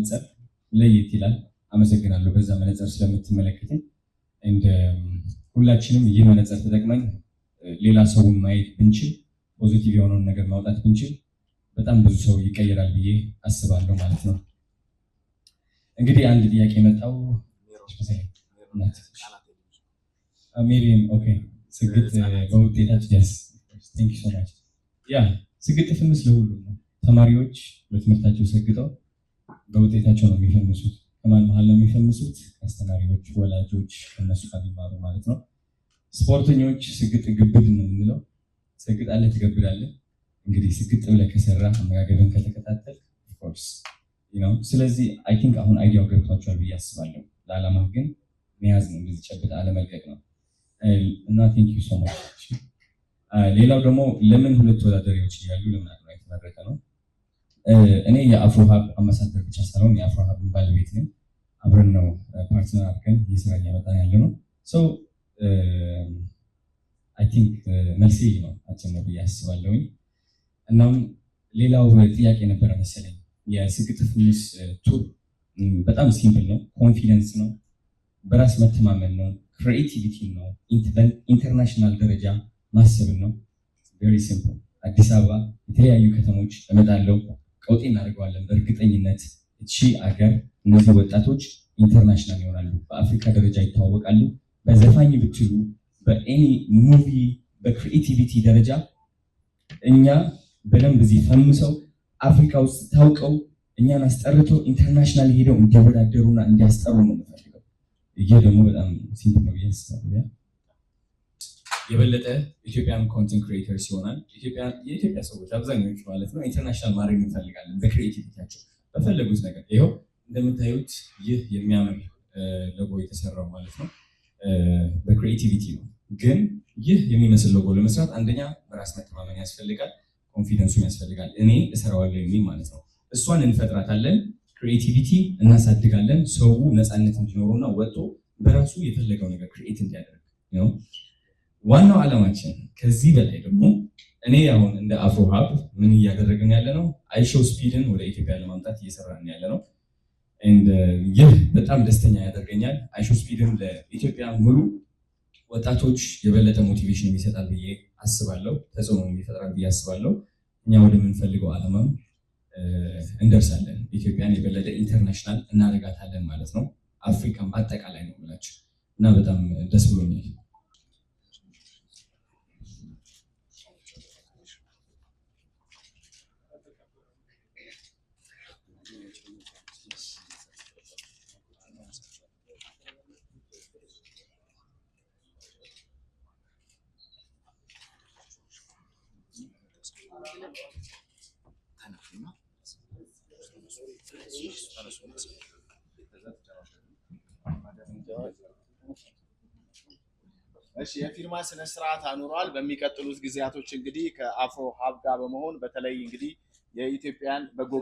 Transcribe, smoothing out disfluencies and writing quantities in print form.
መነጽር ለየት ይላል። አመሰግናለሁ በዛ መነጽር ስለምትመለከተኝ። እንደ ሁላችንም ይህ መነጽር ተጠቅመን ሌላ ሰውን ማየት ብንችል፣ ፖዚቲቭ የሆነውን ነገር ማውጣት ብንችል በጣም ብዙ ሰው ይቀየራል ብዬ አስባለሁ ማለት ነው። እንግዲህ አንድ ጥያቄ መጣው ሜሪም ኦኬ ስግጥ በውጤታችሁ ደስ ቴንክ ዩ ሶ ማች ያ ስግጥ ፍምስ ለሁሉም ነው። ተማሪዎች በትምህርታቸው ሰግጠው በውጤታቸው ነው የሚፈምሱት። ከማን መሀል ነው የሚፈምሱት? አስተማሪዎች፣ ወላጆች እነሱ ከሚማሩ ማለት ነው። ስፖርተኞች ስግጥ ግብድ ነው የምንለው። ሰግጣለህ ትገብዳለህ። እንግዲህ ስግጥ ብለህ ከሰራህ አመጋገብን ከተከታተል ኦፍኮርስ ነው። ስለዚህ አይ ቲንክ አሁን አይዲያው ገብቷቸዋል ብዬ አስባለሁ። ለዓላማ ግን መያዝ ነው፣ እንደዚህ ጨብጥ አለመልቀቅ ነው እና ቴንክ ዩ ሶ ማች። ሌላው ደግሞ ለምን ሁለት ተወዳዳሪዎች እያሉ ለምን አቅማ የተመረጠ ነው? እኔ የአፍሮ ሀብ አምባሳደር ብቻ ሳይሆን የአፍሮ ሀብን ባለቤት ነኝ። አብረን ነው ፓርትነር አድርገን ይህ ስራ እያመጣን ያለ ነው። አይ ቲንክ መልሴ ነው አጭር ነው ብዬ አስባለሁኝ። እናም ሌላው ጥያቄ ነበረ መሰለኝ የስግጥ ፍምስ ቱር በጣም ሲምፕል ነው። ኮንፊደንስ ነው፣ በራስ መተማመን ነው፣ ክሪኤቲቪቲ ነው፣ ኢንተርናሽናል ደረጃ ማሰብን ነው። ቬሪ ሲምፕል። አዲስ አበባ የተለያዩ ከተሞች እመጣለሁ፣ ቀውጤ እናደርገዋለን። በእርግጠኝነት እቺ አገር እነዚህ ወጣቶች ኢንተርናሽናል ይሆናሉ፣ በአፍሪካ ደረጃ ይታወቃሉ። በዘፋኝ ብትሉ፣ በኤኒ ሙቪ፣ በክሪኤቲቪቲ ደረጃ እኛ በደንብ እዚህ ፈምሰው አፍሪካ ውስጥ ታውቀው እኛን አስጠርተው ኢንተርናሽናል ሄደው እንዲወዳደሩና እንዲያስጠሩ ነው የምፈልገው። ይሄ ደግሞ በጣም ሲምፕል ነው ብዬ የበለጠ ኢትዮጵያን ኮንተንት ክሪኤተርስ ይሆናል። የኢትዮጵያ ሰዎች አብዛኞቹ ማለት ነው ኢንተርናሽናል ማድረግ እንፈልጋለን በክሪኤቲቪቲያቸው በፈለጉት ነገር። ይኸው እንደምታዩት ይህ የሚያምር ሎጎ የተሰራው ማለት ነው በክሪኤቲቪቲ ነው። ግን ይህ የሚመስል ሎጎ ለመስራት አንደኛ በራስ መተማመን ያስፈልጋል፣ ኮንፊደንሱም ያስፈልጋል። እኔ እሰራዋለሁ የሚል ማለት ነው። እሷን እንፈጥራታለን፣ ክሪኤቲቪቲ እናሳድጋለን። ሰው ነፃነት እንዲኖረውና ወጥቶ በራሱ የፈለገው ነገር ክሪኤት እንዲያደርግ ነው ዋናው ዓላማችን። ከዚህ በላይ ደግሞ እኔ አሁን እንደ አፍሮ ሀብ ምን እያደረግን ያለ ነው? አይሾው ስፒድን ወደ ኢትዮጵያ ለማምጣት እየሰራን ያለ ነው። ይህ በጣም ደስተኛ ያደርገኛል። አይሾው ስፒድን ለኢትዮጵያ ሙሉ ወጣቶች የበለጠ ሞቲቬሽን ይሰጣል ብዬ አስባለሁ። ተጽዕኖ ይፈጥራል ብዬ አስባለሁ። እኛ ወደምንፈልገው ዓላማም እንደርሳለን። ኢትዮጵያን የበለጠ ኢንተርናሽናል እናደርጋታለን ማለት ነው። አፍሪካም አጠቃላይ ነው ብላችሁ እና በጣም ደስ ብሎኛል። እሺ የፊርማ ስነ ስርዓት አኑሯል። በሚቀጥሉት ጊዜያቶች እንግዲህ ከአፍሮ ሀብ ጋር በመሆን በተለይ እንግዲህ የኢትዮጵያን በጎ